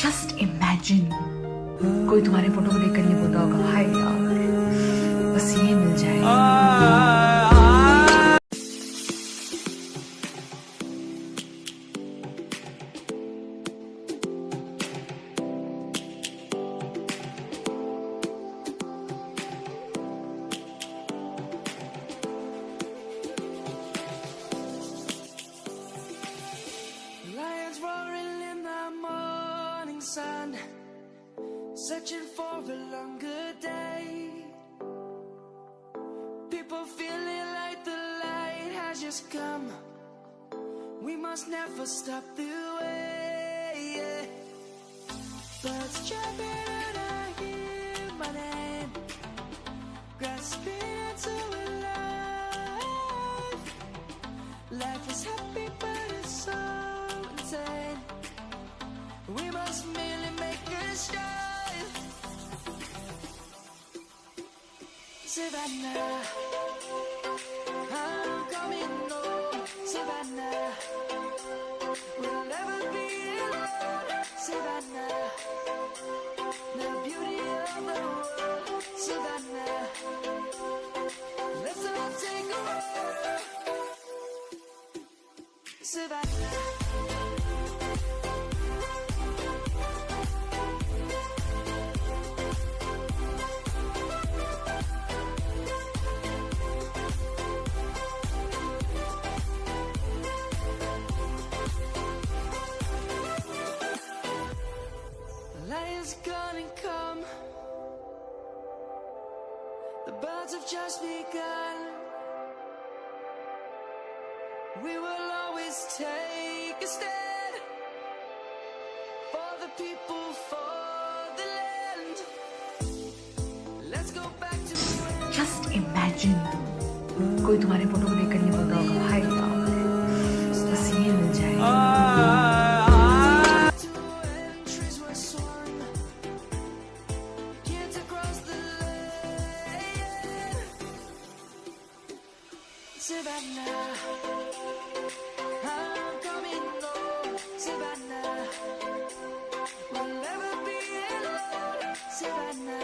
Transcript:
Just imagine कोई तुम्हारे photo को देखकर ये बोलता होगा हाय यार बस ये मिल जाए। Lions roaring in the morning sun, searching for a longer day. People feeling like the light has just come. We must never stop the way. Birds chirping and I hear my name, grasping into a life. Life is happy but it's so insane. We must merely make a start. Savannah, I'm coming home. Savannah, we'll never be alone. Savannah, the beauty of the world. Savannah, let's all take a walk. Savannah. Lion's gonna come. The birds have just begun. We will always take a stand for the people, for the land. Let's go back to when. Just imagine कोई तुम्हारे photo को देखकर ये बोलता होगा हाय यार बस ये मिल जाए। Savannah,